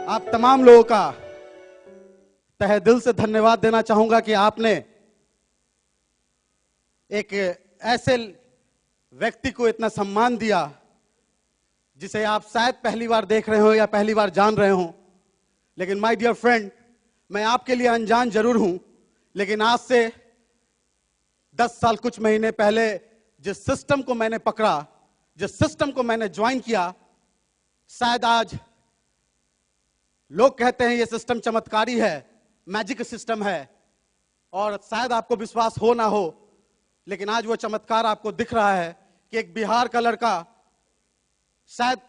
आप तमाम लोगों का तहे दिल से धन्यवाद देना चाहूंगा कि आपने एक ऐसे व्यक्ति को इतना सम्मान दिया जिसे आप शायद पहली बार देख रहे हो या पहली बार जान रहे हो। लेकिन माय डियर फ्रेंड, मैं आपके लिए अनजान जरूर हूं, लेकिन आज से 10 साल कुछ महीने पहले जिस सिस्टम को मैंने पकड़ा, जिस सिस्टम को मैंने ज्वाइन किया, शायद आज लोग कहते हैं ये सिस्टम चमत्कारी है, मैजिक सिस्टम है, और शायद आपको विश्वास हो ना हो, लेकिन आज वो चमत्कार आपको दिख रहा है कि एक बिहार का लड़का, शायद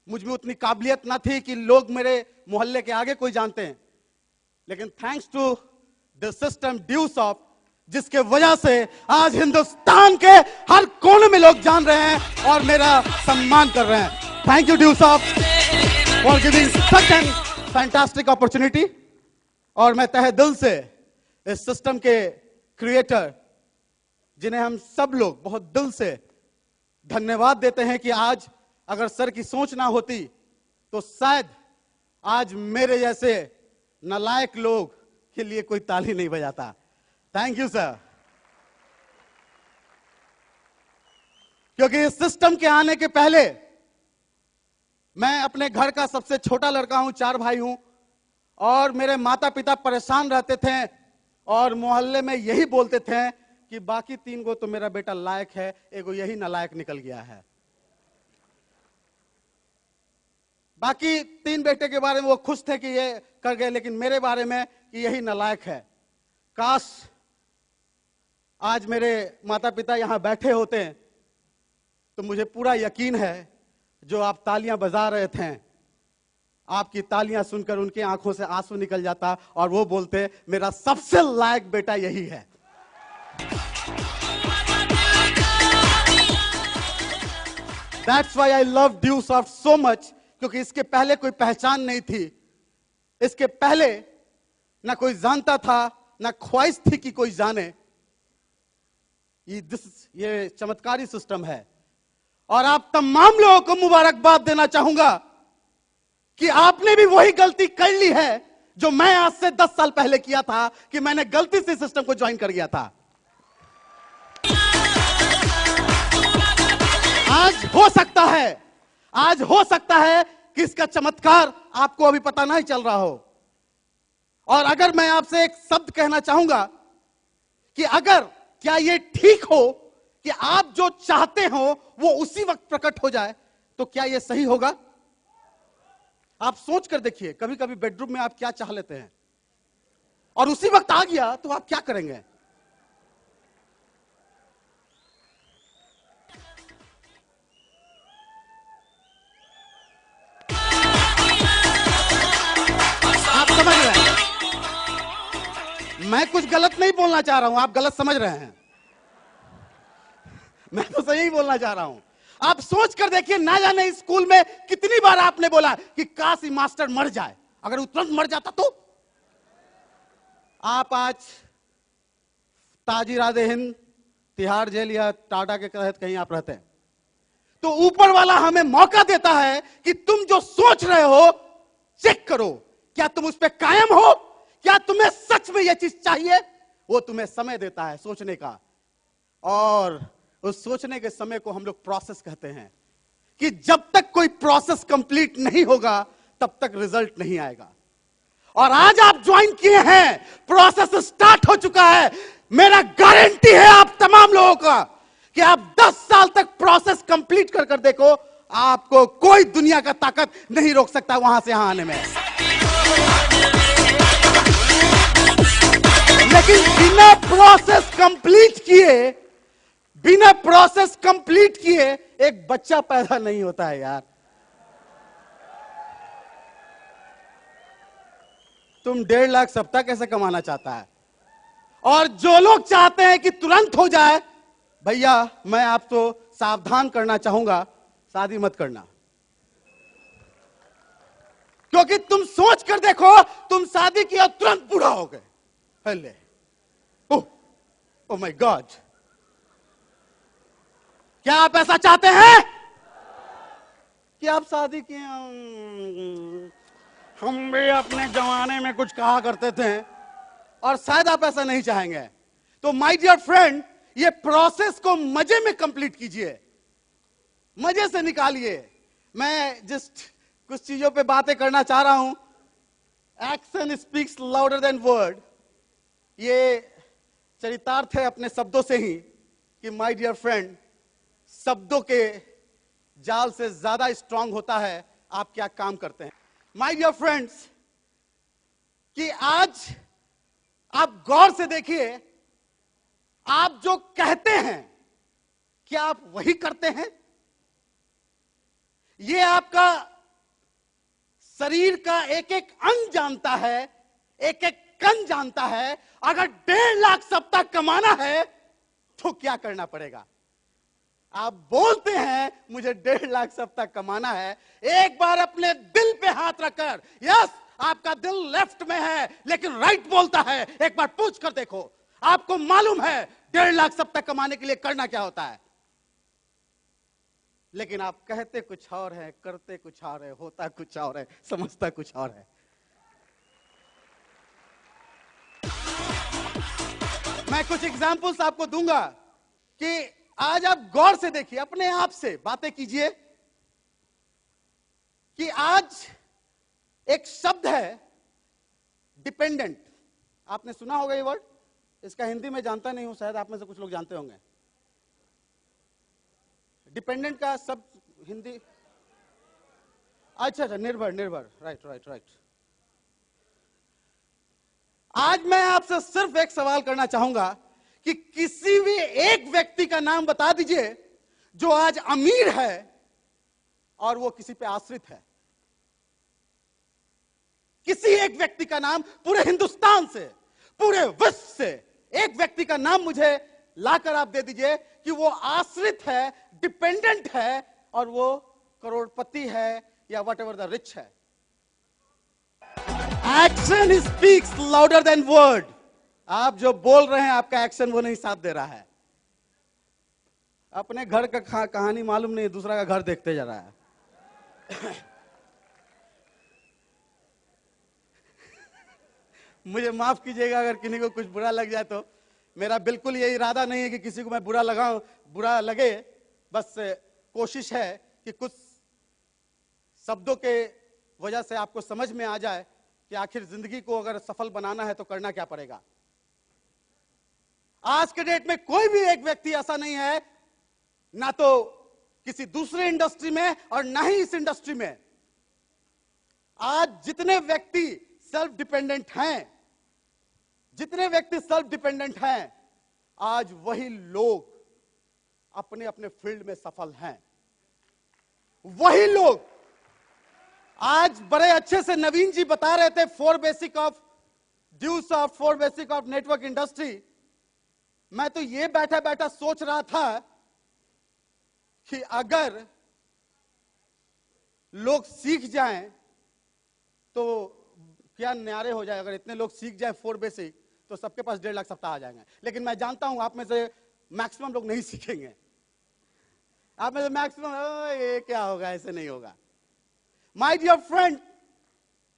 मुझ में उतनी काबिलियत ना थी कि लोग मेरे मोहल्ले के आगे कोई जानते हैं, लेकिन thanks to the system due soft, जिसके वजह से आज हिंदुस्तान के हर कोने में लोग जान रहे हैं और मेरा सम्मान कर रहे हैं। Thank you due soft for giving such an fantastic opportunity. और मैं तहे दिल से इस सिस्टम के क्रिएटर, जिन्हें हम सब लोग बहुत दिल से धन्यवाद देते हैं कि आज अगर सर की सोच ना होती तो शायद आज मेरे जैसे नालायक लोग के लिए कोई ताली नहीं बजाता। Thank you sir. क्योंकि इस सिस्टम के आने के पहले मैं अपने घर का सबसे छोटा लड़का हूं, 4 भाई हूं, और मेरे माता पिता परेशान रहते थे और मोहल्ले में यही बोलते थे कि बाकी 3 को तो मेरा बेटा लायक है, एगो यही नालायक निकल गया है। बाकी 3 बेटे के बारे में वो खुश थे कि ये कर गए, लेकिन मेरे बारे में कि यही नालायक है। काश आज मेरे माता पिता यहां बैठे होते तो मुझे पूरा यकीन है जो आप तालियां बजा रहे थे, आपकी तालियां सुनकर उनकी आंखों से आंसू निकल जाता और वो बोलते मेरा सबसे लायक बेटा यही है। That's why I love due soft so much, क्योंकि इसके पहले कोई पहचान नहीं थी, इसके पहले ना कोई जानता था, ना ख्वाहिश थी कि कोई जाने। ये चमत्कारी सिस्टम है और आप तमाम लोगों को मुबारकबाद देना चाहूंगा कि आपने भी वही गलती कर ली है जो मैं आज से 10 साल पहले किया था, कि मैंने गलती से सिस्टम को ज्वाइन कर गया था। आज हो सकता है कि इसका चमत्कार आपको अभी पता नहीं चल रहा हो। और अगर मैं आपसे एक शब्द कहना चाहूंगा कि अगर क्या ये ठीक हो कि आप जो चाहते हो वो उसी वक्त प्रकट हो जाए, तो क्या ये सही होगा? आप सोच कर देखिए, कभी कभी बेडरूम में आप क्या चाह लेते हैं और उसी वक्त आ गया तो आप क्या करेंगे? आप समझ रहे हैं? मैं कुछ गलत नहीं बोलना चाह रहा हूं, आप गलत समझ रहे हैं। मैं तो सही बोलना चाह रहा हूं। आप सोच कर देखिए, ना जाने स्कूल में कितनी बार आपने बोला कि काश ही मास्टर मर जाए, अगर वो तुरंत मर जाता तो। आप आज ताजिरादे हिंद, तिहाड़ जेल या टाटा के तहत कहीं आप रहते हैं, तो ऊपर वाला हमें मौका देता है कि तुम जो सोच रहे हो चेक करो, क्या तुम उस पर कायम हो, क्या तुम्हें सच में यह चीज चाहिए। वो तुम्हें समय देता है सोचने का, और उस सोचने के समय को हम लोग प्रोसेस कहते हैं, कि जब तक कोई प्रोसेस कंप्लीट नहीं होगा तब तक रिजल्ट नहीं आएगा। और आज आप ज्वाइन किए हैं, प्रोसेस स्टार्ट हो चुका है। मेरा गारंटी है आप तमाम लोगों का कि आप 10 साल तक प्रोसेस कंप्लीट कर कर देखो, आपको कोई दुनिया का ताकत नहीं रोक सकता वहां से यहां आने में। लेकिन बिना प्रोसेस कंप्लीट किए एक बच्चा पैदा नहीं होता है यार। तुम 1.5 लाख सप्ताह कैसे कमाना चाहता है? और जो लोग चाहते हैं कि तुरंत हो जाए, भैया मैं आपको सावधान करना चाहूंगा, शादी मत करना। क्योंकि तुम सोच कर देखो, तुम शादी किया तुरंत बूढ़ा हो गए। हेले, ओह माय गॉड, क्या आप ऐसा चाहते हैं कि आप शादी किए हम भी अपने जमाने में कुछ कहा करते थे और शायद आप ऐसा नहीं चाहेंगे। तो माय डियर फ्रेंड, ये प्रोसेस को मजे में कंप्लीट कीजिए, मजे से निकालिए। मैं जिस कुछ चीजों पे बातें करना चाह रहा हूं, action speaks louder than word, ये चरितार्थ है अपने शब्दों से ही कि माय डियर फ्रेंड, शब्दों के जाल से ज्यादा स्ट्रांग होता है आप क्या काम करते हैं। माय डियर फ्रेंड्स, कि आज आप गौर से देखिए, आप जो कहते हैं क्या आप वही करते हैं? ये आपका शरीर का एक एक अंग जानता है, एक एक कण जानता है। अगर 1.5 लाख सप्ताह कमाना है तो क्या करना पड़ेगा? आप बोलते हैं मुझे 1.5 लाख सप्ताह कमाना है, एक बार अपने दिल पे हाथ रखकर, यस आपका दिल लेफ्ट में है लेकिन राइट बोलता है, एक बार पूछ कर देखो, आपको मालूम है 1.5 लाख सप्ताह कमाने के लिए करना क्या होता है। लेकिन आप कहते कुछ और है, करते कुछ और है, होता कुछ और है, समझता कुछ और है। मैं कुछ एग्जाम्पल्स आपको दूंगा कि आज आप गौर से देखिए, अपने आप से बातें कीजिए कि आज एक शब्द है डिपेंडेंट। आपने सुना होगा ये वर्ड, इसका हिंदी में जानता नहीं हूं, शायद आप में से कुछ लोग जानते होंगे। डिपेंडेंट का शब्द हिंदी, अच्छा, निर्भर, राइट राइट राइट। आज मैं आपसे सिर्फ एक सवाल करना चाहूंगा कि किसी भी एक व्यक्ति का नाम बता दीजिए जो आज अमीर है और वो किसी पे आश्रित है। किसी एक व्यक्ति का नाम, पूरे हिंदुस्तान से, पूरे विश्व से एक व्यक्ति का नाम मुझे लाकर आप दे दीजिए कि वो आश्रित है, डिपेंडेंट है और वो करोड़पति है या वट एवर द रिच है। Action speaks louder than word. आप जो बोल रहे हैं आपका एक्शन वो नहीं साथ दे रहा है। अपने घर का कहानी मालूम नहीं, दूसरा का घर देखते जा रहा है। मुझे माफ कीजिएगा अगर किसी को कुछ बुरा लग जाए तो, मेरा बिल्कुल ये इरादा नहीं है कि किसी को मैं बुरा लगे। बस कोशिश है कि कुछ शब्दों के वजह से आपको समझ में आ जाए कि आखिर जिंदगी को अगर सफल बनाना है तो करना क्या पड़ेगा। आज के डेट में कोई भी एक व्यक्ति ऐसा नहीं है, ना तो किसी दूसरे इंडस्ट्री में और ना ही इस इंडस्ट्री में। आज जितने व्यक्ति सेल्फ डिपेंडेंट हैं, आज वही लोग अपने अपने फील्ड में सफल हैं। वही लोग आज बड़े अच्छे से नवीन जी बता रहे थे, 4 बेसिक ऑफ ड्यूसॉफ्ट, 4 बेसिक ऑफ नेटवर्क इंडस्ट्री। मैं तो ये बैठा बैठा सोच रहा था कि अगर लोग सीख जाएं तो क्या न्यारे हो जाए। अगर इतने लोग सीख जाएं 4 बेसिक तो सबके पास 1.5 लाख सप्ताह आ जाएंगे। लेकिन मैं जानता हूं आप में से मैक्सिमम लोग नहीं सीखेंगे। आप में से मैक्सिमम ये क्या होगा, ऐसे नहीं होगा। माय डियर फ्रेंड,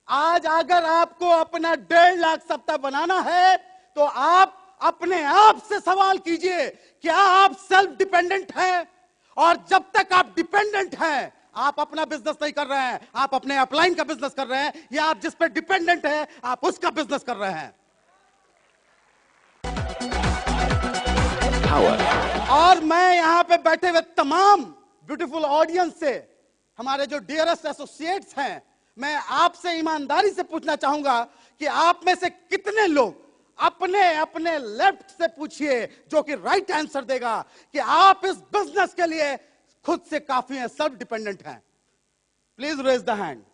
आज अगर आपको अपना 1.5 लाख सप्ताह बनाना है तो आप अपने आप से सवाल कीजिए, क्या आप सेल्फ डिपेंडेंट हैं? और जब तक आप डिपेंडेंट हैं, आप अपना बिजनेस नहीं कर रहे हैं, आप अपने अपलाइन का बिजनेस कर रहे हैं, या आप जिस पर डिपेंडेंट हैं आप उसका बिजनेस कर रहे हैं। और मैं यहां पे बैठे हुए तमाम ब्यूटीफुल ऑडियंस से, हमारे जो डियरेस्ट एसोसिएट्स हैं, मैं आपसे ईमानदारी से पूछना चाहूंगा कि आप में से कितने लोग अपने अपने लेफ्ट से पूछिए, जो कि राइट आंसर देगा, कि आप इस बिजनेस के लिए खुद से काफी हैं, सेल्फ डिपेंडेंट हैं। Please raise the hand.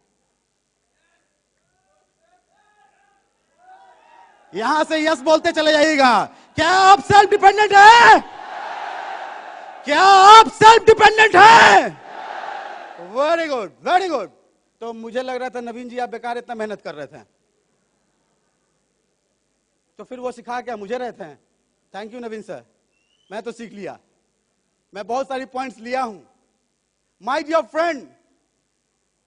यहां से यस बोलते चले जाइएगा। क्या आप सेल्फ डिपेंडेंट हैं? क्या आप सेल्फ डिपेंडेंट हैं? Very good, very good. तो मुझे लग रहा था नवीन जी आप बेकार इतना मेहनत कर रहे थे, तो फिर वो सिखा क्या मुझे रहे थे। थैंक यू नवीन सर, मैं तो सीख लिया, मैं बहुत सारी पॉइंट्स लिया हूं। माय डियर फ्रेंड,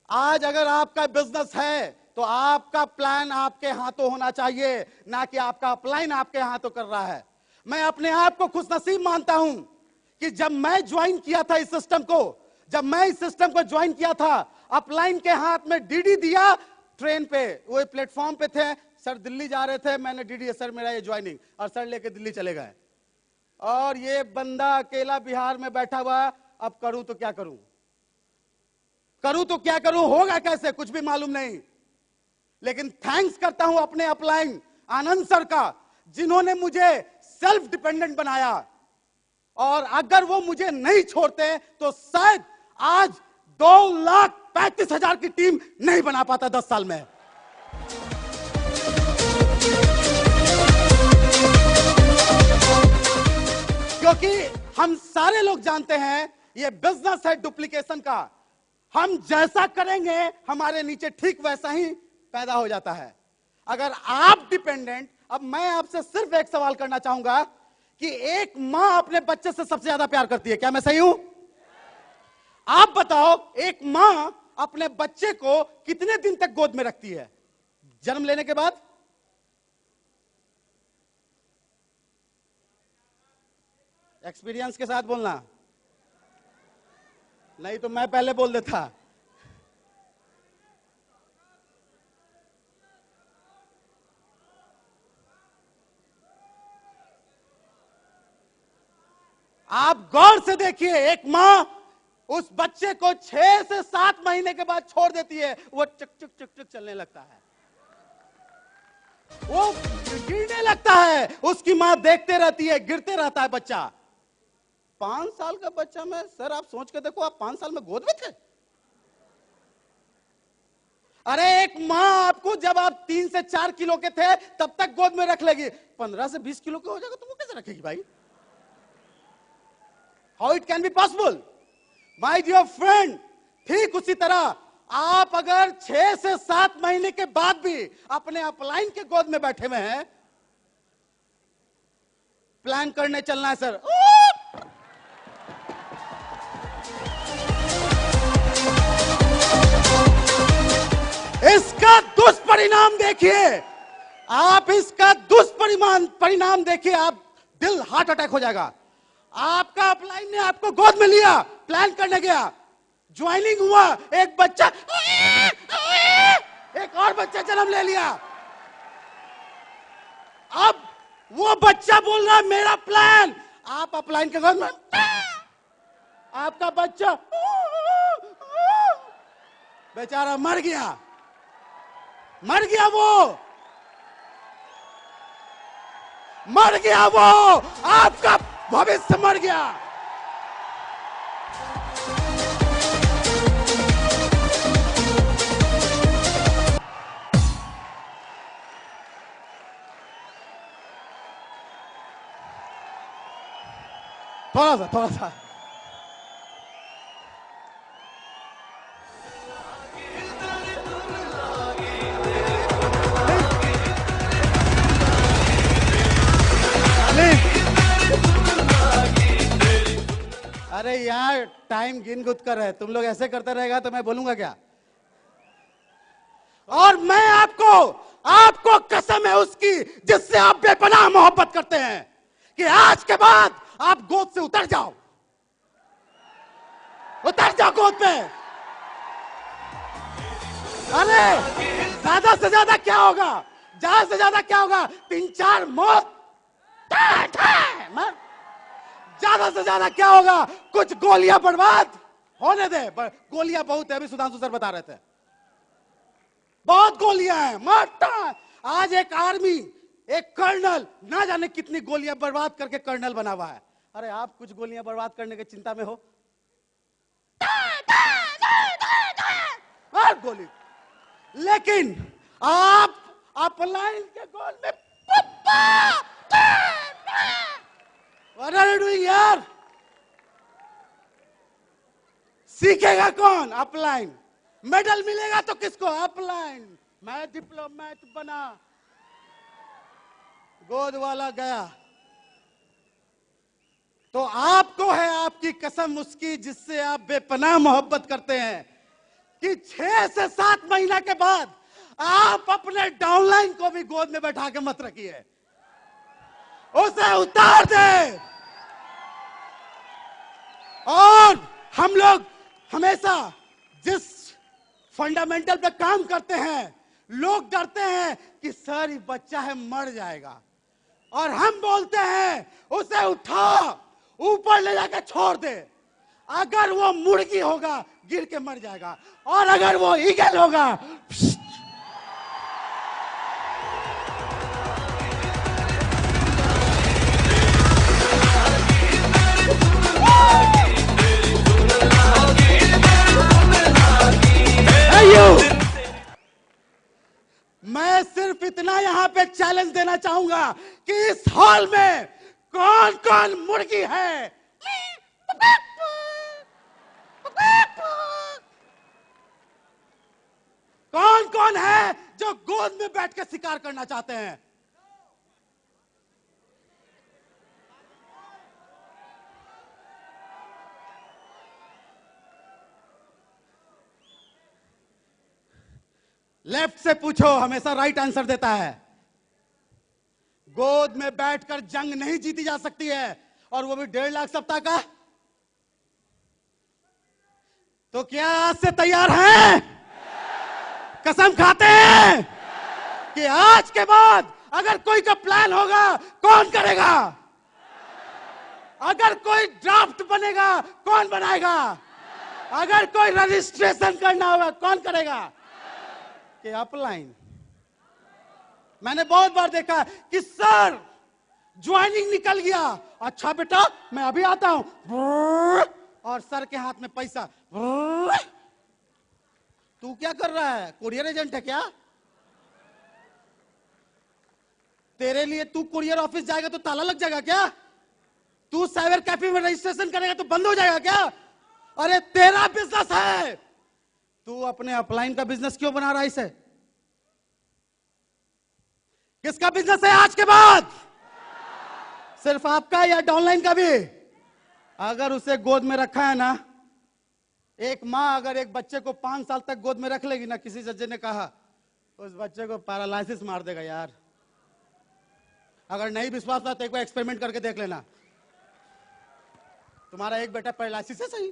आज अगर आपका बिजनेस है तो आपका प्लान आपके हाथों होना चाहिए, ना कि आपका अपलाइन आपके हाथों कर रहा है। मैं अपने आप को खुशनसीब मानता हूं कि जब मैं ज्वाइन किया था इस सिस्टम को, जब मैं इस सिस्टम को ज्वाइन किया था, अपलाइन के हाथ में डीडी दिया, ट्रेन पे वो प्लेटफॉर्म पे थे, सर दिल्ली जा रहे थे, मैंने डीडी सर मेरा ये ज्वाइनिंग, और सर लेके दिल्ली चले गए। और ये बंदा अकेला बिहार में बैठा हुआ, अब करूं तो क्या करूं, करूं तो क्या करूं, होगा कैसे कुछ भी मालूम नहीं। लेकिन थैंक्स करता हूं अपने अपलाइन आनंद सर का, जिन्होंने मुझे सेल्फ डिपेंडेंट बनाया। और अगर वो मुझे नहीं छोड़ते तो शायद आज 2,35,000 की टीम नहीं बना पाता 10 साल में। क्योंकि हम सारे लोग जानते हैं ये बिजनेस है डुप्लीकेशन का। हम जैसा करेंगे हमारे नीचे ठीक वैसा ही पैदा हो जाता है। अगर आप डिपेंडेंट, अब मैं आपसे सिर्फ एक सवाल करना चाहूंगा कि एक मां अपने बच्चे से सबसे ज्यादा प्यार करती है, क्या मैं सही हूं? आप बताओ, एक मां अपने बच्चे को कितने दिन तक गोद में रखती है जन्म लेने के बाद? एक्सपीरियंस के साथ बोलना, नहीं तो मैं पहले बोल देता। आप गौर से देखिए, एक मां उस बच्चे को 6 से 7 महीने के बाद छोड़ देती है, वो चक चक चक चक चलने लगता है, वो गिरने लगता है, उसकी मां देखते रहती है, गिरते रहता है बच्चा। 5 साल का बच्चा में, सर आप सोच के देखो, आप 5 साल में गोद में थे? अरे एक मां आपको जब आप 3 से 4 किलो के थे तब तक गोद में रख लेगी, 15 से 20 किलो के हो जाएगा तो वो कैसे रखेगी भाई? How it can be possible? My dear friend, ठीक उसी तरह आप अगर 6 से 7 महीने के बाद भी अपने अपलाइन के गोद में बैठे हुए हैं, प्लान करने चलना है सर, इसका दुष्परिणाम देखिए आप, इसका दुष्परिणाम देखिए आप, दिल हार्ट अटैक हो जाएगा। आपका अपलाइन ने आपको गोद में लिया, प्लान करने गया, ज्वाइनिंग हुआ, एक बच्चा, एक और बच्चा जन्म ले लिया। अब वो बच्चा बोल रहा है मेरा प्लान, आप अपलाइन के गोद में, आपका बच्चा बेचारा मर गया, मर गया वो, मर गया वो, आपका भविष्य मर गया। थोड़ा सा अरे यार टाइम गिन गुद कर है, तुम लोग ऐसे करते रहेगा तो मैं बोलूंगा क्या? और मैं आपको कसम है उसकी जिससे आप बेपनाह मोहब्बत करते हैं, कि आज के बाद आप गोद से उतर जाओ गोद पे। अरे ज्यादा से ज्यादा क्या होगा, ज्यादा से ज्यादा क्या होगा, 3-4 मौत, ज्यादा से ज्यादा क्या होगा, कुछ गोलियां बर्बाद होने दे। गोलियां बहुत है, अभी सुधांशु सर बता रहे थे, बहुत गोलियां हैं, मारता। आज एक आर्मी, एक कर्नल, ना जाने कितनी गोलियां बर्बाद करके कर्नल बना हुआ है। अरे आप कुछ गोलियां बर्बाद करने की चिंता में हो, और गोली, लेकिन आप अपलाइन के गोल में What are you doing यार? सीखेगा कौन? अपलाइन। मेडल मिलेगा तो किसको? अपलाइन। मैं डिप्लोमेट बना, गोद वाला गया। तो आपको है आपकी कसम उसकी जिससे आप बेपनाह मोहब्बत करते हैं, कि 6 से 7 महीना के बाद आप अपने डाउनलाइन को भी गोद में बैठा के मत रखिए, उसे उतार दे। और हम लोग हमेशा जिस फंडामेंटल पे काम करते हैं, लोग डरते हैं कि सर ये बच्चा है मर जाएगा, और हम बोलते हैं उसे उठा, ऊपर ले जाकर छोड़ दे। अगर वो मुर्गी होगा गिर के मर जाएगा, और अगर वो ईगल होगा मैं सिर्फ इतना यहां पे चैलेंज देना चाहूंगा कि इस हॉल में कौन कौन मुर्गी है? कौन कौन है जो गोद में बैठ के शिकार करना चाहते हैं? लेफ्ट से पूछो, हमेशा राइट आंसर देता है। गोद में बैठकर जंग नहीं जीती जा सकती है, और वो भी 1.5 लाख सप्ताह का। तो क्या आज से तैयार हैं? कसम खाते हैं कि आज के बाद अगर कोई का प्लान होगा कौन करेगा? अगर कोई ड्राफ्ट बनेगा कौन बनाएगा? अगर कोई रजिस्ट्रेशन करना होगा कौन करेगा? कि अपलाइन। मैंने बहुत बार देखा कि सर ज्वाइनिंग निकल गया, अच्छा बेटा मैं अभी आता हूं, और सर के हाथ में पैसा। तू क्या कर रहा है? कुरियर एजेंट है क्या? तेरे लिए तू कुरियर ऑफिस जाएगा तो ताला लग जाएगा क्या? तू साइबर कैफे में रजिस्ट्रेशन करेगा तो बंद हो जाएगा क्या? अरे तेरा बिजनेस है, तू अपने अपलाइन का बिजनेस क्यों बना रहा है इसे? किसका बिजनेस है आज के बाद? सिर्फ आपका या डाउनलाइन का भी? अगर उसे गोद में रखा है ना, एक मां अगर एक बच्चे को 5 साल तक गोद में रख लेगी ना, किसी जज ने कहा उस बच्चे को पैरालिसिस मार देगा यार। अगर नहीं विश्वास था तो एक बार एक्सपेरिमेंट करके देख लेना। तुम्हारा एक बेटा पैरालिसिस है सही,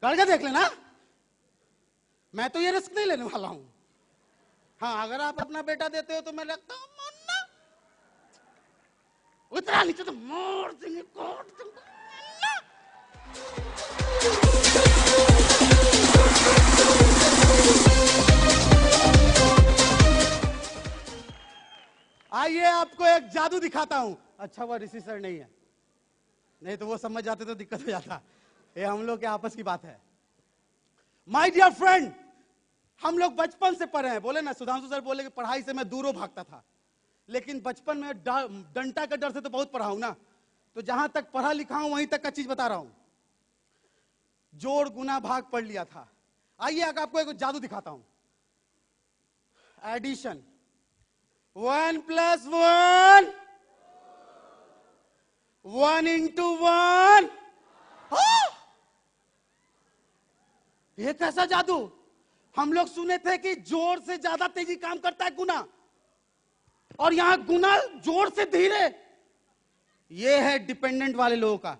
करके देख लेना। मैं तो ये रिस्क नहीं लेने वाला हूं। हाँ, अगर आप अपना बेटा देते हो तो मैं लगता हूं मानना, उतना नीचे तो मार देंगे, काट देंगे। आइए आपको एक जादू दिखाता हूं। अच्छा वो ऋषि सर नहीं है, नहीं तो वो समझ जाते तो दिक्कत हो जाता। ये हम लोग के आपस की बात है। माय डियर फ्रेंड, हम लोग बचपन से पढ़े हैं। बोले ना, सुधांशु सर बोले कि पढ़ाई से मैं दूरों भागता था, लेकिन बचपन में डंटा का डर से तो बहुत पढ़ा हूं ना। तो जहां तक पढ़ा लिखा हूं वहीं तक का चीज बता रहा हूं। जोड़ गुना भाग पढ़ लिया था। आइए आपको एक जादू दिखाता हूं। एडिशन, 1 + 1, 1 × 1। ये कैसा जादू? हम लोग सुने थे कि जोड़ से ज्यादा तेजी काम करता है गुना, और यहां गुना जोड़ से धीरे। ये है डिपेंडेंट वाले लोगों का।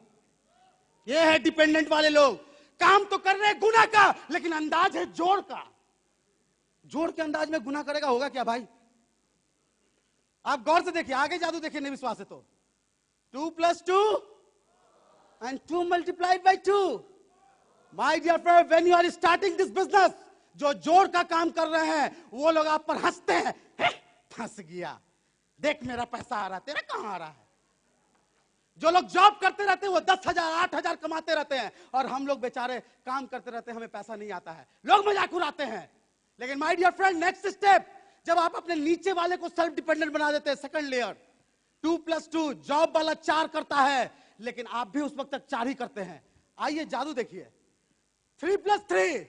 ये है डिपेंडेंट वाले लोग, काम तो कर रहे हैं गुना का, लेकिन अंदाज है जोड़ का। जोड़ के अंदाज में गुना करेगा, होगा क्या भाई? आप गौर से देखिए, आगे जादू देखिए, नहीं विश्वास है तो 2 + 2 and 2 × 2। My dear friend, when you are starting this business, जो जोड़ का काम कर रहे हैं वो लोग आप पर हंसते हैं, फंस गया, देख मेरा पैसा आ रहा है, तेरा कहां आ रहा है। जो लोग जॉब करते रहते हैं वो 10,000 8,000 कमाते रहते हैं, और हम लोग बेचारे काम करते रहते हैं, हमें पैसा नहीं आता है, लोग मजाक उड़ाते हैं। लेकिन my dear friend, next step, जब आप अपने नीचे वाले को सेल्फ डिपेंडेंट बना देते हैं, सेकंड लेयर, 2 + 2, जॉब वाला 4 करता है, लेकिन आप भी उस वक्त तक 4 ही करते हैं। आइए जादू देखिए, 3 + 3,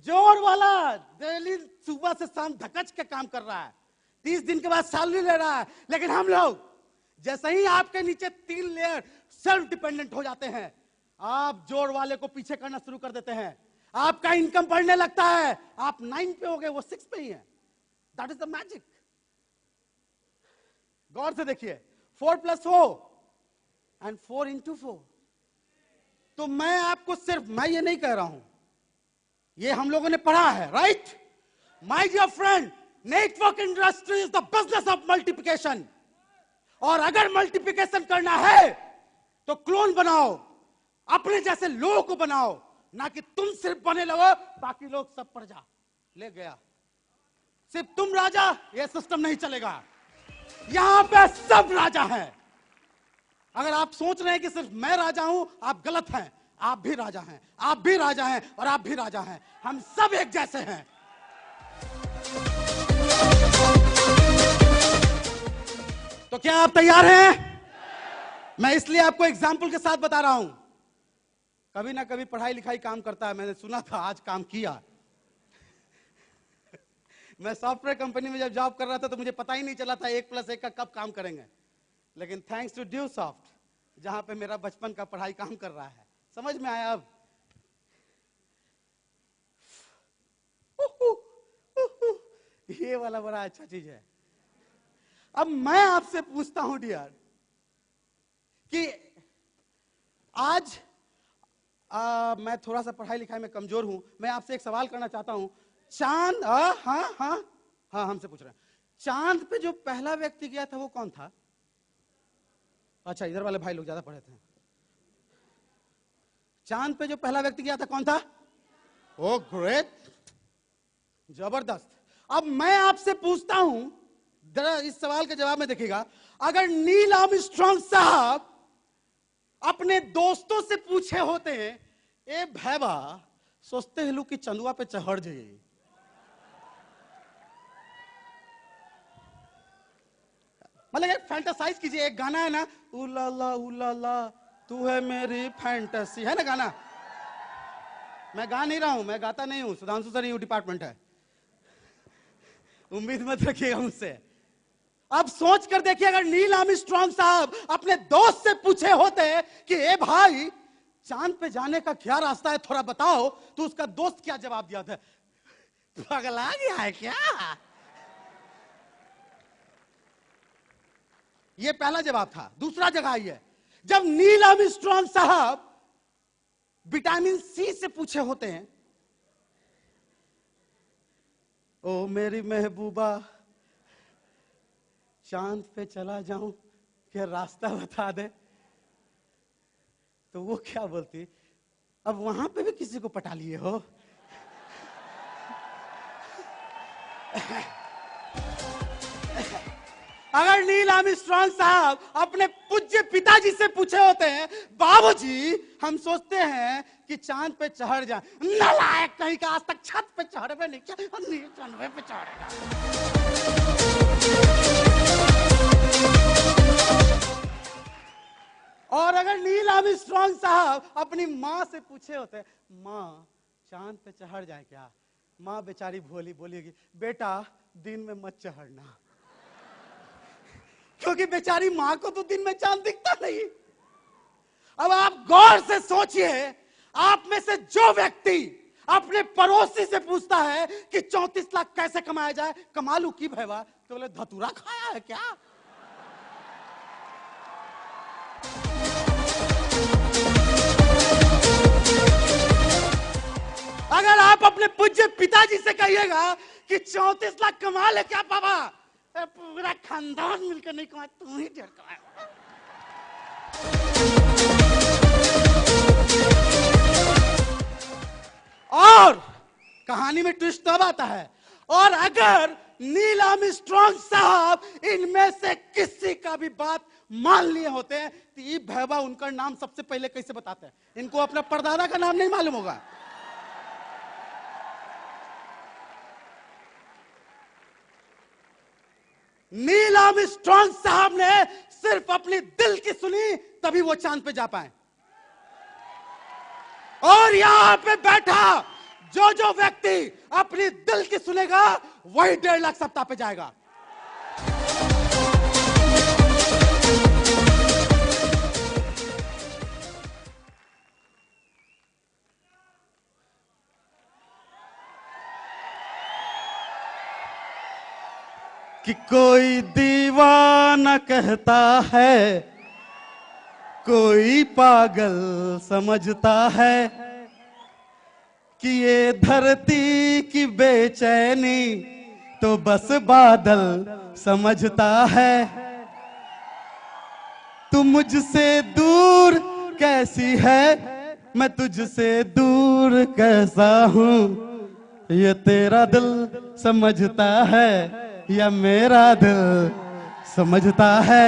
जोड़ वाला डेली सुबह से शाम धकच के काम कर रहा है, 30 दिन के बाद सैलरी ले रहा है। लेकिन हम लोग जैसे ही आपके नीचे 3 लेयर सेल्फ डिपेंडेंट हो जाते हैं, आप जोड़ वाले को पीछे करना शुरू कर देते हैं। आपका इनकम बढ़ने लगता है, आप 9 पे हो गए, वो 6 पे ही है। That is the magic. गौर से देखिए, 4 + 4 एंड 4 × 4। तो मैं आपको सिर्फ, मैं ये नहीं कह रहा हूं, ये हम लोगों ने पढ़ा है, right? My dear friend, network industry is the business of multiplication. और अगर मल्टीप्लिकेशन करना है तो क्लोन बनाओ, अपने जैसे लोगों को बनाओ, ना कि तुम सिर्फ बने लगो बाकी लोग सब प्रजा। ले गया, सिर्फ तुम राजा, यह सिस्टम नहीं चलेगा। यहां पे सब राजा हैं। अगर आप सोच रहे हैं कि सिर्फ मैं राजा हूं, आप गलत हैं। आप भी राजा हैं, आप भी राजा हैं, और आप भी राजा हैं। हम सब एक जैसे हैं। तो क्या आप तैयार हैं? मैं इसलिए आपको एग्जाम्पल के साथ बता रहा हूं। कभी ना कभी पढ़ाई लिखाई काम करता है, मैंने सुना था, आज काम किया। मैं सॉफ्टवेयर कंपनी में जब जॉब कर रहा था तो मुझे पता ही नहीं चला था 1 + 1 का कब काम करेंगे। लेकिन थैंक्स टू ड्यूसॉफ्ट, जहां पे मेरा बचपन का पढ़ाई काम कर रहा है, समझ में आया अब। ये वाला बड़ा अच्छा चीज है। अब मैं आपसे पूछता हूं डियर, कि आज मैं थोड़ा सा पढ़ाई लिखाई में कमजोर हूं, मैं आपसे एक सवाल करना चाहता हूं। चांद, हाँ हमसे पूछ रहे हैं, चांद पे जो पहला व्यक्ति गया था वो कौन था? अच्छा, इधर वाले भाई लोग ज्यादा पढ़े थे। चांद पे जो पहला व्यक्ति गया था कौन था? ओ ग्रेट, जबरदस्त। अब मैं आपसे पूछता हूं, जरा इस सवाल के जवाब में देखिएगा, अगर नील आर्मस्ट्रांग साहब अपने दोस्तों से पूछे होते हैं, ए भैबा सोचते हैं कि चंदुआ पे चढ़ जाइए, मतलब एक फैंटासाइज कीजिए। एक गाना है ना, उला तू है मेरी फैंटेसी, है ना गाना? मैं गा नहीं रहा हूं, मैं गाता नहीं हूं, सुधांशु सर यू डिपार्टमेंट है, उम्मीद मत रखिएगा मुझसे। अब सोच कर देखिए, अगर नील आर्मस्ट्रांग साहब अपने दोस्त से पूछे होते कि ए भाई चांद पे जाने का क्या रास्ता है, थोड़ा बताओ, तो उसका दोस्त क्या जवाब दिया था? पगला गया है क्या? ये पहला जवाब था। दूसरा जगह आइए, जब नील आर्मस्ट्रांग साहब विटामिन सी से पूछे होते हैं, ओ मेरी महबूबा चांद पे चला जाऊं, क्या रास्ता बता दे, तो वो क्या बोलती? अब वहां पे भी किसी को पटा लिए हो? अगर नील आर्मस्ट्रांग साहब अपने पूज्य पिताजी से पूछे होते हैं, बाबूजी हम सोचते हैं कि चांद पे चढ़ जाए, नालायक कहीं का, आज तक छत पे चढ़े हुए नहीं, चंदवे पे चढ़ेगा। और अगर नील आर्मस्ट्रांग साहब अपनी माँ से पूछे होते, माँ चांद पे चढ़ जाए क्या? माँ बेचारी भोली बोलेगी, बेटा दिन में मत चढ़ना, क्योंकि बेचारी माँ को तो दिन में चांद दिखता नहीं। अब आप गौर से सोचिए, आप में से जो व्यक्ति अपने पड़ोसी से पूछता है कि 34 लाख कैसे कमाया जाए, कमा लू की भैया, तो बोले धतूरा खाया है क्या? अगर आप अपने पूज्य पिताजी से कहिएगा कि 34 लाख कमा ले क्या पापा, पूरा खानदान मिलकर नहीं कमाया, तू ही ढेर कमाया। और कहानी में ट्विस्ट तब आता है, और अगर नील आर्मस्ट्रांग साहब इनमें से किसी का भी बात मान लिए होते हैं, तो ये भैबा उनका नाम सबसे पहले कैसे बताते हैं? इनको अपना परदादा का नाम नहीं मालूम होगा। नील आर्मस्ट्रांग साहब ने सिर्फ अपने दिल की सुनी, तभी वो चांद पे जा पाए। और यहां पे बैठा जो व्यक्ति अपनी दिल की सुनेगा, वही 1.5 लाख सप्ताह पे जाएगा। कि कोई दीवाना कहता है, कोई पागल समझता है कि ये धरती की बेचैनी तो बस बादल समझता है। तू मुझसे दूर कैसी है, मैं तुझसे दूर कैसा हूं, ये तेरा दिल समझता है या मेरा दिल समझता है।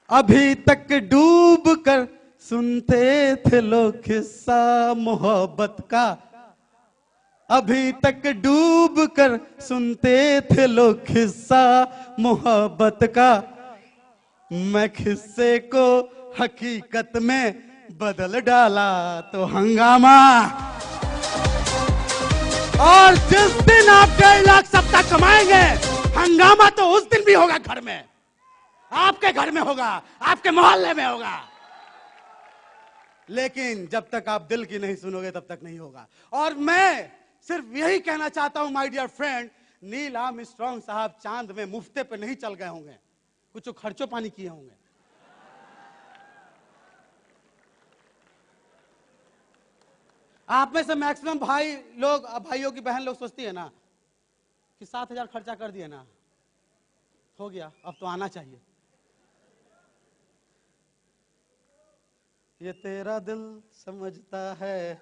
अभी तक डूब कर सुनते थे लोग किस्सा मोहब्बत का, अभी तक डूब कर सुनते थे लोग किस्सा मोहब्बत का, मैं किस्से को हकीकत में बदल डाला तो हंगामा। और जिस दिन आप 1.5 लाख सप्ताह कमाएंगे, हंगामा तो उस दिन भी होगा घर में, आपके घर में होगा, आपके मोहल्ले में होगा। लेकिन जब तक आप दिल की नहीं सुनोगे तब तक नहीं होगा। और मैं सिर्फ यही कहना चाहता हूं my dear friend, Neil Armstrong साहब चांद में मुफ्ते पे नहीं चल गए होंगे, कुछ खर्चो पानी किए होंगे। आप में से मैक्सिमम भाई लोग, भाइयों की बहन लोग सोचती है ना कि 7,000 खर्चा कर दिए ना, हो गया, अब तो आना चाहिए। ये तेरा दिल समझता है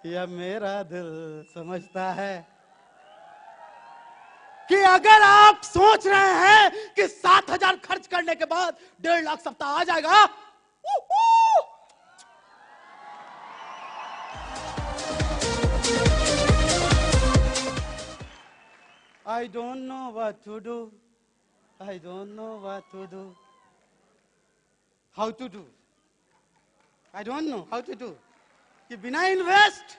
या मेरा दिल समझता है कि अगर आप सोच रहे हैं कि 7,000 खर्च करने के बाद 1.5 लाख सप्ताह आ जाएगा, I don't know what to do. I don't know what to do. How to do. I don't know how to do. कि बिना इन्वेस्ट,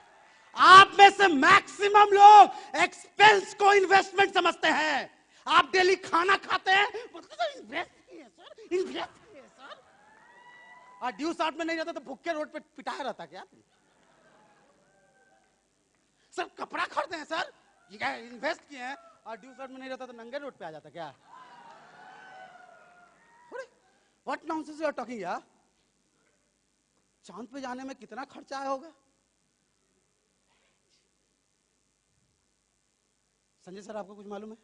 आप में से मैक्सिमम लोग एक्सपेंस को इन्वेस्टमेंट समझते हैं। आप डेली खाना खाते हैं, इन्वेस्ट किए सर, इन्वेस्ट किए सर। और ड्यू शॉट में नहीं रहता तो भुक्के रोड पे पिटाया रहता क्या? सर कपड़ा खरीदे हैं सर, ये क्या इन्वेस्ट किए हैं? और ड्यू शॉट में नहीं रहता तो नंगे रोड पे आ जाता क्या? What nonsense you are talking यार। चांद पे जाने में कितना खर्चा आया होगा? संजय सर आपको कुछ मालूम है?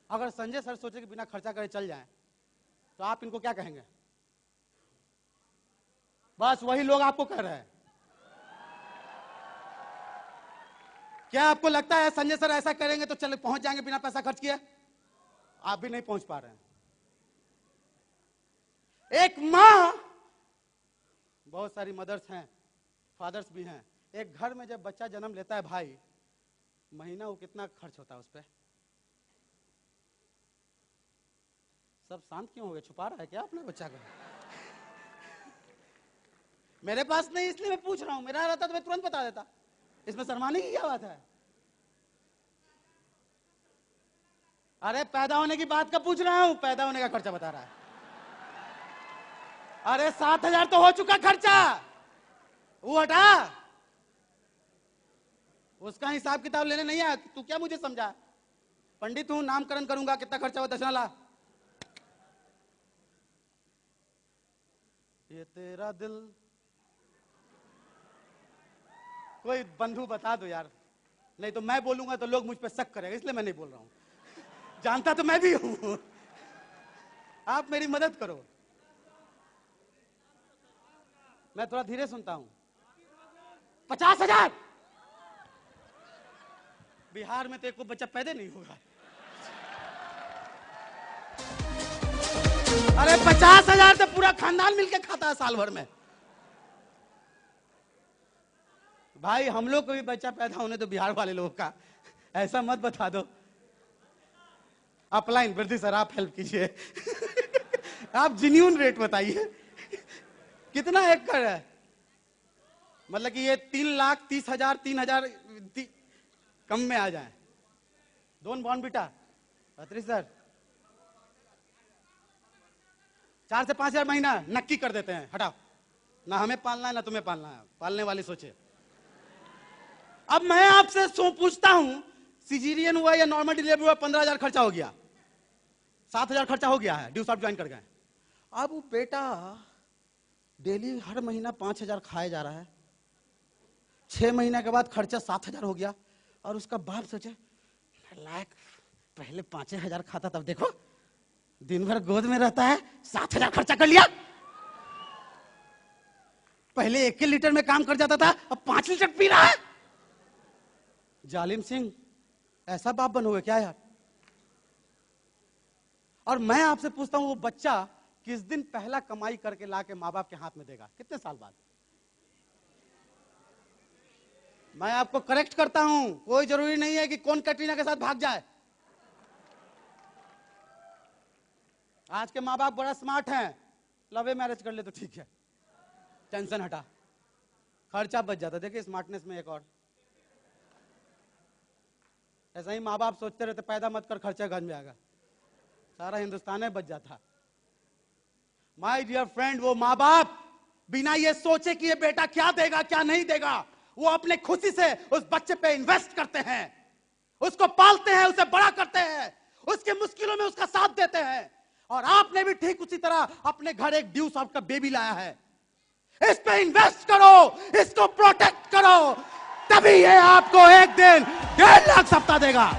अगर संजय सर सोचे कि बिना खर्चा करे चल जाएं, तो आप इनको क्या कहेंगे? बस वही लोग आपको कह रहे हैं। क्या आपको लगता है संजय सर ऐसा करेंगे तो चले पहुंच जाएंगे बिना पैसा खर्च किए? आप भी नहीं पहुंच पा रहे हैं। एक मां, बहुत सारी मदर्स हैं, फादर्स भी हैं, एक घर में जब बच्चा जन्म लेता है भाई, महीना वो कितना खर्च होता है उस पर? सब शांत क्यों हो गए? छुपा रहा है क्या अपने बच्चा को? मेरे पास नहीं इसलिए मैं पूछ रहा हूं, मेरा रहता तो मैं तुरंत बता देता। इसमें शर्माने की क्या बात है? अरे पैदा होने की बात का पूछ रहा हूं, पैदा होने का खर्चा बता रहा है। अरे 7,000 तो हो चुका खर्चा, वो हटा, उसका हिसाब किताब लेने नहीं आया। तू क्या मुझे समझा? पंडित हूं, नामकरण करूंगा, कितना खर्चा हुआ दक्षिणा ला। ये तेरा दिल, कोई बंधु बता दो यार, नहीं तो मैं बोलूंगा तो लोग मुझ पे शक करेंगे, इसलिए मैं नहीं बोल रहा हूं। जानता तो मैं भी हूं। आप मेरी मदद करो, मैं थोड़ा धीरे सुनता हूं। 50,000? बिहार में तो एक को बच्चा पैदा नहीं होगा। अरे 50,000 तो पूरा खानदान मिलके खाता है साल भर में। भाई हम लोग को भी बच्चा पैदा होने तो बिहार वाले लोगों का, ऐसा मत बता दो। अपलाइन वृद्धि सर आप हेल्प कीजिए। आप जेन्युइन रेट बताइए, कितना एकड़ है? मतलब कि ये 3,30,000 3,000 कम में आ जाए। दोन बॉन्ड बेटा बत्री सर 4 से 5,000 महीना नक्की कर देते हैं, हटाओ ना हमें पालना है ना तुम्हें पालना है, पालने वाली सोचे। अब मैं आपसे पूछता हूं, सिजेरियन हुआ या नॉर्मल डिलीवरी हुआ, 15,000 खर्चा हो गया, 7,000 खर्चा हो गया है, ड्यू साहब ज्वाइन कर गए। अब वो बेटा डेली हर महीना 5,000 खाए जा रहा है, 6 महीने के बाद खर्चा 7,000 हो गया, और उसका बाप सोचे लायक पहले 5,000 खाता, तब देखो दिन भर गोद में रहता है, 7,000 खर्चा कर लिया। पहले 1 लीटर में काम कर जाता था, अब 5 लीटर पी रहा है। जालिम सिंह, ऐसा बाप बनोगे क्या यार? और मैं आपसे पूछता हूं, वो बच्चा किस दिन पहला कमाई करके लाके माँ बाप के हाथ में देगा? कितने साल बाद? मैं आपको करेक्ट करता हूं, कोई जरूरी नहीं है कि कौन कैटरीना के साथ भाग जाए। आज के माँ बाप बड़ा स्मार्ट हैं, लव मैरिज कर ले तो ठीक है, टेंशन हटा, खर्चा बच जाता। देखिए स्मार्टनेस में एक और, ऐसा ही माँ बाप सोचते रहते पैदा मत कर, खर्चा घर में आएगा, सारा हिंदुस्तान में बच जाता। माय डियर फ्रेंड, वो माँ बाप बिना ये सोचे कि ये बेटा क्या देगा क्या नहीं देगा, वो अपने खुशी से उस बच्चे पे इन्वेस्ट करते हैं, उसको पालते हैं, उसे बड़ा करते हैं, उसकी मुश्किलों में उसका साथ देते हैं। और आपने भी ठीक उसी तरह अपने घर एक ड्यू साहब का बेबी लाया है, इस पे इन्वेस्ट करो, इसको प्रोटेक्ट करो, तभी ये आपको एक दिन 1.5 लाख सप्ताह देगा।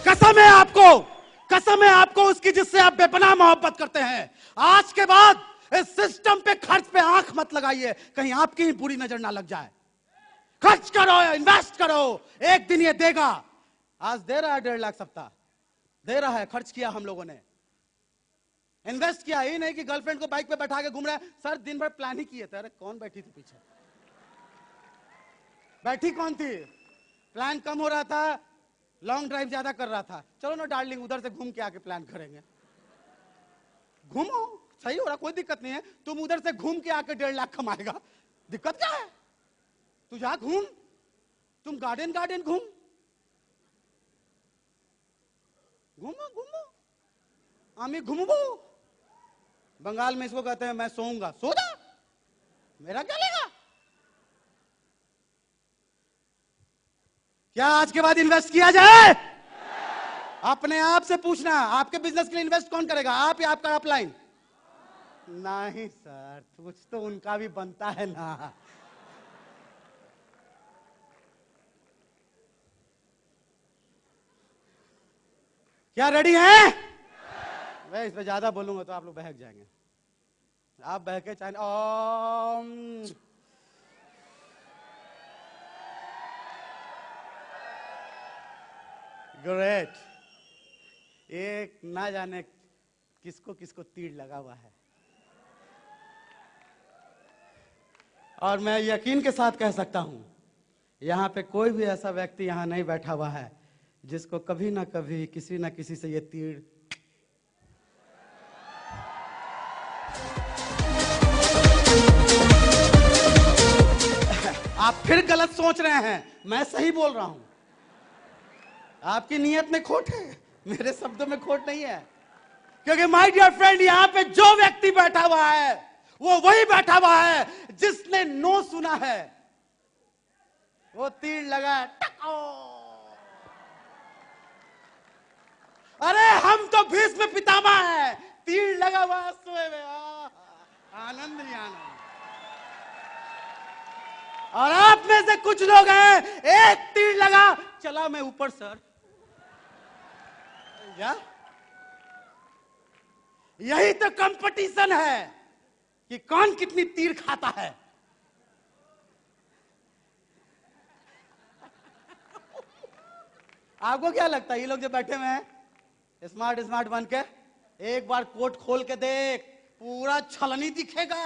कसम है आपको, कसम है आपको उसकी जिससे आप बेपनाह मोहब्बत करते हैं। आज के बाद इस सिस्टम पे खर्च पे आंख मत लगाइए, कहीं आपकी ही बुरी नजर ना लग जाए। खर्च करो, इन्वेस्ट करो, एक दिन ये देगा। आज दे रहा है 1.5 लाख सप्ताह, दे रहा है, खर्च किया हम लोगों ने, इन्वेस्ट किया। ही नहीं कि गर्लफ्रेंड को बाइक पे बैठा के घूम रहा है। सर दिन भर प्लान ही किए थे। अरे कौन बैठी थी पीछे? बैठी कौन थी? प्लान कम हो रहा था, लॉन्ग ड्राइव ज्यादा कर रहा था। चलो ना डार्लिंग, उधर से घूम के आके प्लान करेंगे। घूमो, सही हो रहा, कोई दिक्कत नहीं है। तुम उधर से घूम के आके 1.5 लाख कमाएगा, दिक्कत क्या है? तू जा घूम, तुम गार्डन गार्डन घूम, घूमो घूमो, आमी घूमो। बंगाल में इसको कहते हैं मैं सोऊंगा, सो जा, मेरा क्या लेगा? क्या आज के बाद इन्वेस्ट किया जाए? अपने आप से पूछना, आपके बिजनेस के लिए इन्वेस्ट कौन करेगा, आप या आपका अपलाइन? नहीं सर, कुछ तो उनका भी बनता है ना। क्या रेडी हैं? मैं इस पे ज्यादा बोलूंगा तो आप लोग बहक जाएंगे। आप बहके चाहे ग्रेट। एक ना जाने किसको किसको तीर लगा हुआ है, और मैं यकीन के साथ कह सकता हूं यहां पे कोई भी ऐसा व्यक्ति यहां नहीं बैठा हुआ है जिसको कभी ना कभी किसी ना किसी से ये तीर आप फिर गलत सोच रहे हैं, मैं सही बोल रहा हूं। आपकी नीयत में खोट है, मेरे शब्दों में खोट नहीं है। क्योंकि माय डियर फ्रेंड, यहां पे जो व्यक्ति बैठा हुआ है वो वही बैठा हुआ है जिसने नो सुना है। वो तीर लगा, टको। अरे हम तो भीष्म पितामह है, तीर लगा हुआ सोए में, आनंद ही आनंद। और आप में से कुछ लोग हैं, एक तीर लगा, चला मैं ऊपर सर। या? यही तो कंपटीशन है कि कौन कितनी तीर खाता है। आपको क्या लगता है ये लोग जो बैठे हुए हैं स्मार्ट स्मार्ट बन के, एक बार कोट खोल के देख, पूरा छलनी दिखेगा।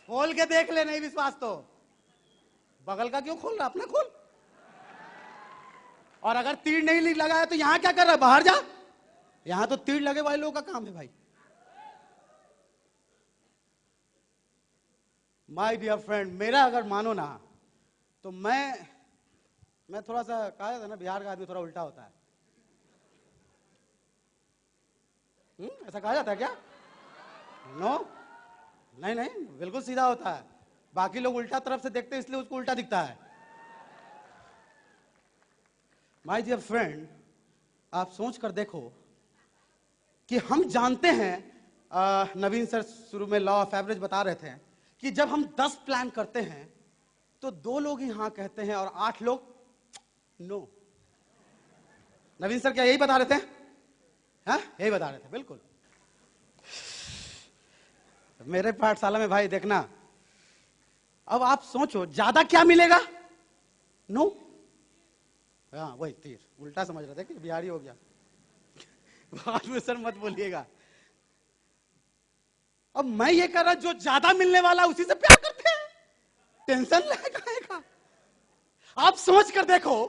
खोल के देख ले, नहीं विश्वास तो बगल का क्यों खोल रहा, अपना खोल। और अगर तीर नहीं लगा है तो यहां क्या कर रहा है, बाहर जा। यहां तो तीर लगे वाले लोगों का काम है भाई। माय डियर फ्रेंड, मेरा अगर मानो ना तो मैं थोड़ा सा कहा जाता है ना, बिहार का आदमी थोड़ा उल्टा होता है। ऐसा कहा जाता है क्या? नो, नहीं नहीं, बिल्कुल सीधा होता है। बाकी लोग उल्टा तरफ से देखते हैं इसलिए उसको उल्टा दिखता है। माय डियर फ्रेंड, आप सोच कर देखो कि हम जानते हैं, नवीन सर शुरू में लॉ ऑफ एवरेज बता रहे थे कि जब हम 10 प्लान करते हैं तो 2 लोग ही हाँ कहते हैं और 8 लोग नो। नवीन सर क्या यही बता रहे थे? हाँ, यही बता रहे थे, बिल्कुल। मेरे पाठशाला में भाई देखना, अब आप सोचो ज्यादा क्या मिलेगा? नो। हाँ, वही तीर उल्टा समझ रहे थे कि बिहारी हो गया। बाद में सर मत बोलिएगा। अब मैं ये कह रहा, जो ज्यादा मिलने वाला उसी से प्यार करते हैं, टेंशन लगाएगा। आप सोच कर देखो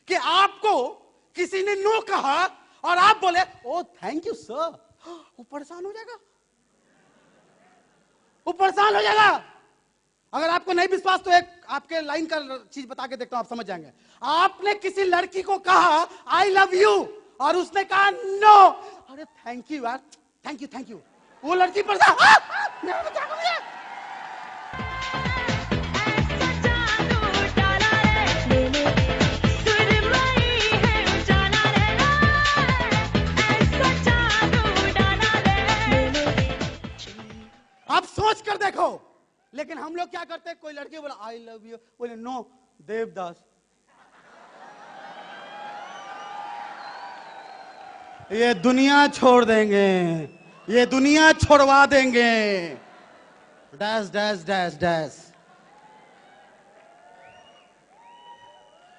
कि आपको किसी ने नो कहा और आप बोले ओ थैंक यू सर, वो परेशान हो जाएगा, वो परेशान हो जाएगा। अगर आपको नहीं विश्वास तो एक आपके लाइन का चीज बता के देखता हूं, आप समझ जाएंगे। आपने किसी लड़की को कहा आई लव यू और उसने कहा नो, अरे थैंक यू यार, थैंक यू थैंक यू, वो लड़की परेशान, आप सोच कर देखो। लेकिन हम लोग क्या करते हैं, कोई लड़की बोला आई लव यू, बोले नो देवदास, ये दुनिया छोड़ देंगे, ये दुनिया छोड़वा देंगे, डैश डैश डैश डैश।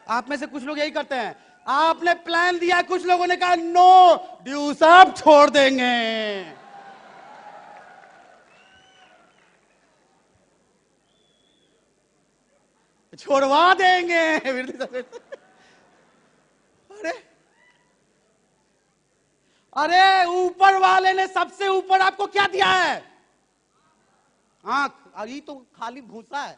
आप में से कुछ लोग यही करते हैं, आपने प्लान दिया, कुछ लोगों ने कहा नो ड्यू सब छोड़ देंगे। छोड़वा देंगे। अरे अरे ऊपर वाले ने सबसे ऊपर आपको क्या दिया है? आंख, और ये तो खाली भूसा है।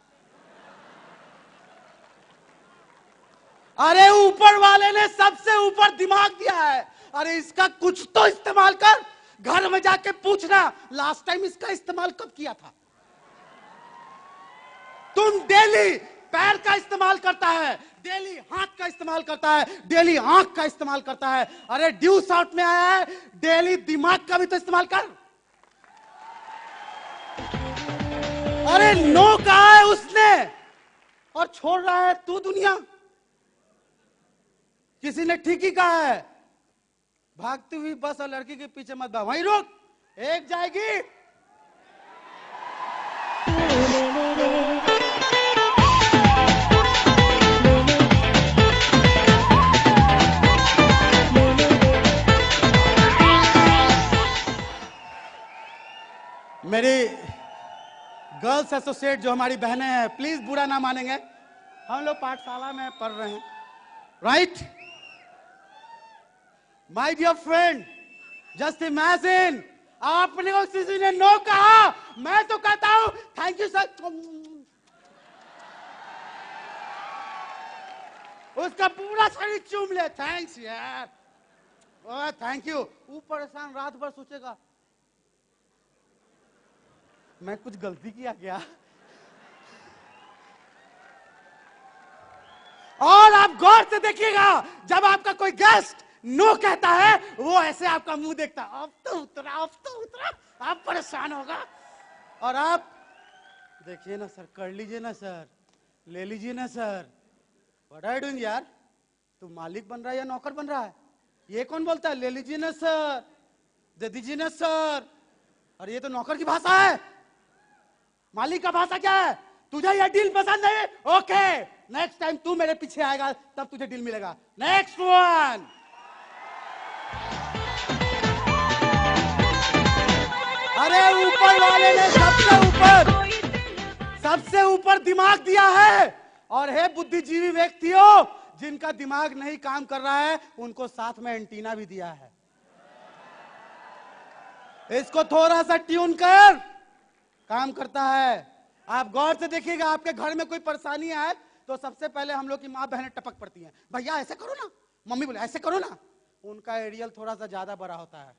अरे ऊपर वाले ने सबसे ऊपर दिमाग दिया है, अरे इसका कुछ तो इस्तेमाल कर। घर में जाके पूछना लास्ट टाइम इसका इस्तेमाल कब किया था। तुम डेली पैर का इस्तेमाल करता है, डेली हाथ का इस्तेमाल करता है, डेली आंख का इस्तेमाल करता है। अरे ड्यू शॉट में आया है, डेली दिमाग का भी तो इस्तेमाल कर। अरे नो कहा है उसने और छोड़ रहा है तू दुनिया। किसी ने ठीक ही कहा है, भागती हुई बस और लड़की के पीछे मत भाग, वहीं रुक, एक जाएगी। मेरी गर्ल्स एसोसिएट जो हमारी बहनें हैं, प्लीज बुरा ना मानेंगे, हम लोग पाठशाला में पढ़ रहे हैं, right? My dear friend, just imagine, आपने को किसी ने नो कहा, मैं तो कहता हूं थैंक यू सर, उसका पूरा शरीर चूम ले, थैंक्स यार, थैंक यू। वो परेशान रात भर सोचेगा मैं कुछ गलती किया क्या। और आप गौर से देखिएगा, जब आपका कोई गेस्ट नो कहता है, वो ऐसे आपका मुंह देखता है, अब तो उतरा, अब तो उतरा, आप परेशान होगा। और आप देखिए ना सर, कर लीजिए ना सर, ले लीजिए ना sir, what are you doing यार, तू मालिक बन रहा है या नौकर बन रहा है? ये कौन बोलता है ले लीजिए ना सर, दे दीजिए ना सर। और ये तो नौकर की भाषा है, मालिक का भाषा क्या है? तुझे ये डील पसंद है, ओके, नेक्स्ट टाइम तू मेरे पीछे आएगा तब तुझे डील मिलेगा। Next one. अरे ऊपर वाले ने सबसे ऊपर दिमाग दिया है, और है बुद्धिजीवी व्यक्तियों जिनका दिमाग नहीं काम कर रहा है, उनको साथ में एंटीना भी दिया है। इसको थोड़ा सा ट्यून कर, काम करता है। आप गौर से देखिएगा, आपके घर में कोई परेशानी आए तो सबसे पहले हम लोग की माँ बहनें टपक पड़ती हैं, भैया ऐसे करो ना, मम्मी बोले ऐसे करो ना। उनका एरियल थोड़ा सा ज्यादा बड़ा होता है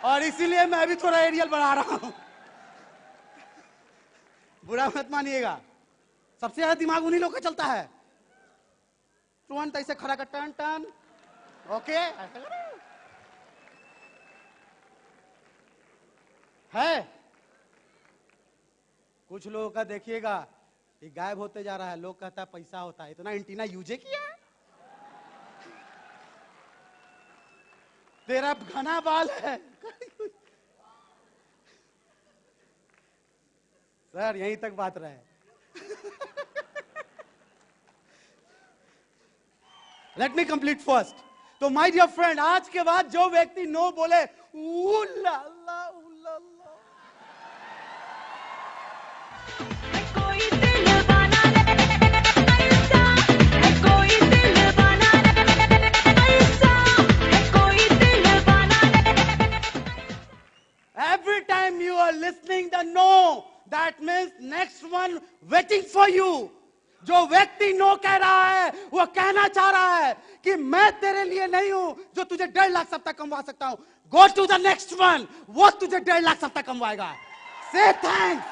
और इसीलिए मैं भी थोड़ा एरियल बढ़ा रहा हूं। बुरा मत मानिएगा, सबसे ज्यादा दिमाग उन्हीं लोग का चलता है। तुरंत ऐसे खड़ा कर टन टन, ओके है। कुछ लोगों का देखिएगा ये गायब होते जा रहा है, लोग कहता है पैसा होता है, इतना एंटीना यूज किया है, तेरा घना बाल है। सर यहीं तक बात रहे। Let me complete first. तो माय डियर फ्रेंड, आज के बाद जो व्यक्ति नो बोले, Ulla every time you are listening the no, that means next one waiting for you. जो व्यक्ति नो कह रहा है वो कहना चाह रहा है कि मैं तेरे लिए नहीं हूं जो तुझे 1.5 लाख सप्ताह कमवा सकता हूं। Go to the next one, वो तुझे 1.5 लाख सप्ताह कमवाएगा। से थैंक्स,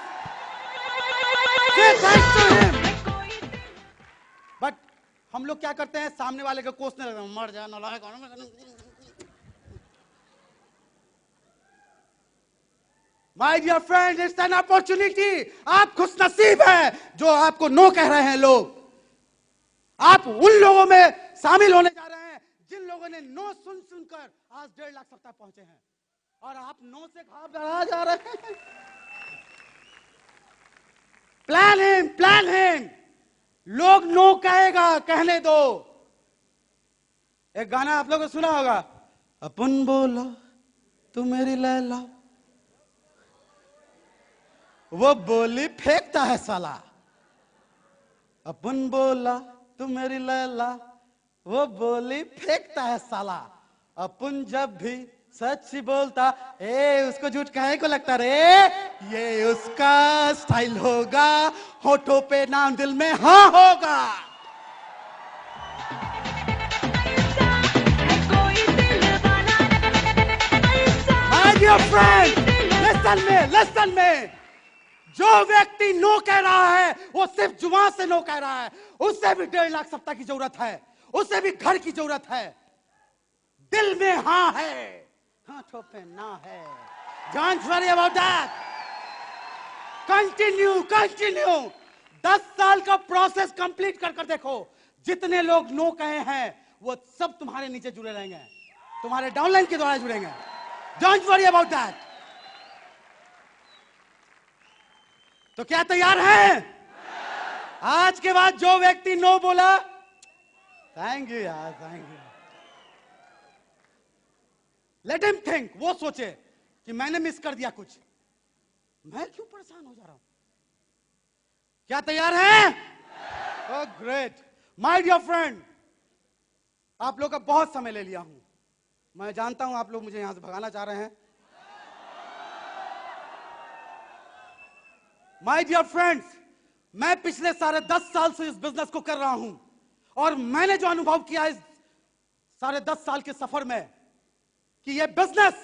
से थैंक्स टू हिम। बट हम लोग क्या करते हैं, सामने वाले को कोसने लगते हैं, मर जा नालायक। My dear friend, it's an opportunity. आप खुश नसीब है जो आपको नो कह रहे हैं लोग। आप उन लोगों में शामिल होने जा रहे हैं जिन लोगों ने नो सुन सुनकर आज 1.5 लाख सप्ताह पहुंचे हैं, और आप नो से घबरा जा रहे हैं। Plan him. लोग नो कहेगा, कहने दो। एक गाना आप लोगों ने सुना होगा, अपन बोला तू मेरी लैला, वो बोली फेंकता है साला। अपन बोला तू मेरी लैला, वो बोली फेंकता है साला। अपन जब भी सच ही बोलता, उसको झूठ काहे को लगता रे, ये उसका स्टाइल होगा, होठों पे नाम दिल में हाँ होगा। My dear friend, listen में जो व्यक्ति नो कह रहा है वो सिर्फ जुबान से नो कह रहा है। उससे भी 1.5 लाख सप्ताह की जरूरत है, उससे भी घर की जरूरत है। दिल में हाँ है, हाथों पे ना है। Don't worry about that. Continue 10 साल का प्रोसेस कंप्लीट कर देखो। जितने लोग नो कहे हैं वो सब तुम्हारे नीचे जुड़े रहेंगे, तुम्हारे डाउनलाइन के द्वारा जुड़ेंगे। Don't worry about that. तो क्या तैयार हैं? आज के बाद जो व्यक्ति नो बोला, थैंक यू यार, thank you. Let him think, वो सोचे कि मैंने मिस कर दिया कुछ, मैं क्यों परेशान हो जा रहा हूं। क्या तैयार हैं? Oh great. My dear friend, आप लोग का बहुत समय ले लिया हूं, मैं जानता हूं आप लोग मुझे यहां से भगाना चाह रहे हैं। माय डियर फ्रेंड्स, मैं पिछले साढ़े 10 साल से इस बिजनेस को कर रहा हूं, और मैंने जो अनुभव किया इस साढ़े 10 साल के सफर में कि ये बिजनेस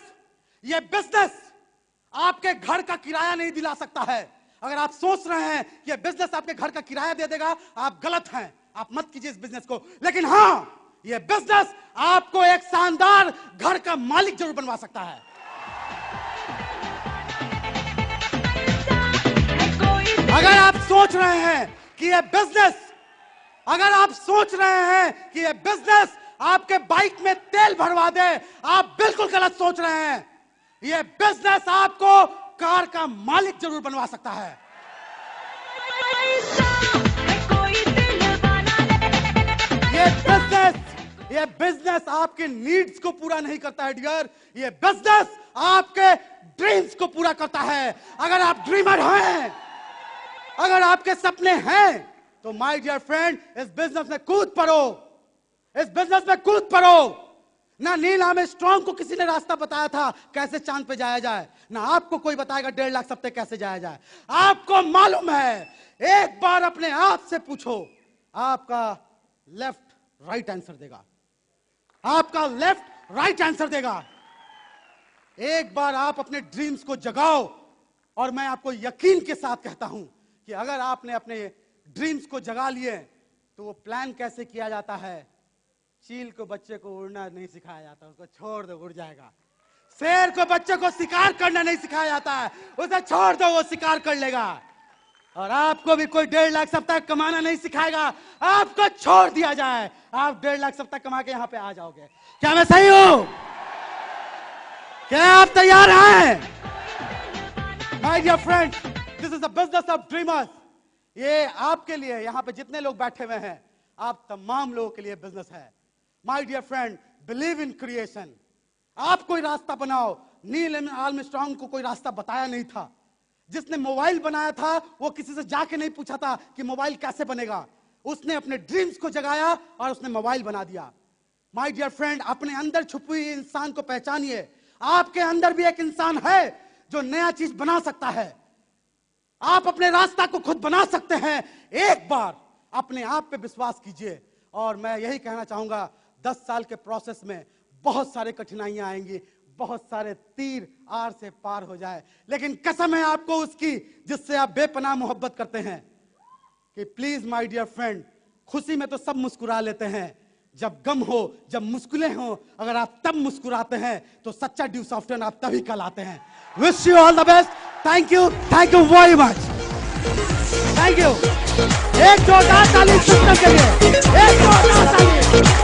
आपके घर का किराया नहीं दिला सकता है। अगर आप सोच रहे हैं कि ये बिजनेस आपके घर का किराया दे देगा, आप गलत हैं, आप मत कीजिए इस बिजनेस को। लेकिन हां, ये बिजनेस आपको एक शानदार घर का मालिक जरूर बनवा सकता है। अगर आप सोच रहे हैं कि ये बिजनेस आपके बाइक में तेल भरवा दे, आप बिल्कुल गलत सोच रहे हैं। ये बिजनेस आपको कार का मालिक जरूर बनवा सकता है। ये बिजनेस आपके नीड्स को पूरा नहीं करता है डियर, ये बिजनेस आपके ड्रीम्स को पूरा करता है। अगर आप ड्रीमर हैं, अगर आपके सपने हैं, तो माय डियर फ्रेंड, इस बिजनेस में कूद पड़ो, इस बिजनेस में कूद पड़ो। ना नील आर्मस्ट्रांग को किसी ने रास्ता बताया था कैसे चांद पे जाया जाए, ना आपको कोई बताएगा 1.5 लाख सप्ताह कैसे जाया जाए। आपको मालूम है, एक बार अपने आप से पूछो, आपका लेफ्ट राइट आंसर देगा, आपका लेफ्ट राइट आंसर देगा। एक बार आप अपने ड्रीम्स को जगाओ, और मैं आपको यकीन के साथ कहता हूं कि अगर आपने अपने ड्रीम्स को जगा लिए तो वो प्लान कैसे किया जाता है। चील को बच्चे को उड़ना नहीं सिखाया जाता, उसको छोड़ दो उड़ जाएगा। शेर को बच्चे को शिकार करना नहीं सिखाया जाता है, उसे छोड़ दो वो शिकार कर लेगा। और आपको भी कोई 1.5 लाख सप्ताह कमाना नहीं सिखाएगा, आपको छोड़ दिया जाए, आप 1.5 लाख सप्ताह कमा के यहां पे आ जाओगे। क्या मैं सही हूं? क्या आप तैयार हैं? My dear friend, this is the business of dreamers. ये आपके लिए, यहां पे जितने लोग बैठे हुए हैं, आप तमाम लोगों के लिए बिजनेस है। My dear friend, believe in creation. आप कोई रास्ता बनाओ। नील आर्मस्ट्रांग को कोई रास्ता बताया नहीं था। जिसने मोबाइल बनाया था वो किसी से जाके नहीं पूछा था कि मोबाइल कैसे बनेगा, उसने अपने ड्रीम्स को जगाया और उसने मोबाइल बना दिया। माय डियर फ्रेंड, अपने अंदर छुपी हुई इंसान को पहचानिए। आपके अंदर भी एक इंसान है जो नया चीज बना सकता है। आप अपने रास्ता को खुद बना सकते हैं। एक बार अपने आप पे विश्वास कीजिए। और मैं यही कहना चाहूंगा, 10 साल के प्रोसेस में बहुत सारे कठिनाइयां आएंगी, बहुत सारे तीर आर से पार हो जाए, लेकिन कसम है आपको उसकी जिससे आप बेपनाह मोहब्बत करते हैं। कि प्लीज माय डियर फ्रेंड, खुशी में तो सब मुस्कुरा लेते हैं, जब गम हो, जब मुश्किलें हो, अगर आप तब मुस्कुराते हैं तो सच्चा ड्यू सॉफ्टवेयर आप तभी कहलाते हैं। Wish you all the best. Thank you very much. Thank you. एक जोरदार ताली सिस्टम के लिए, एक जोरदार ताली।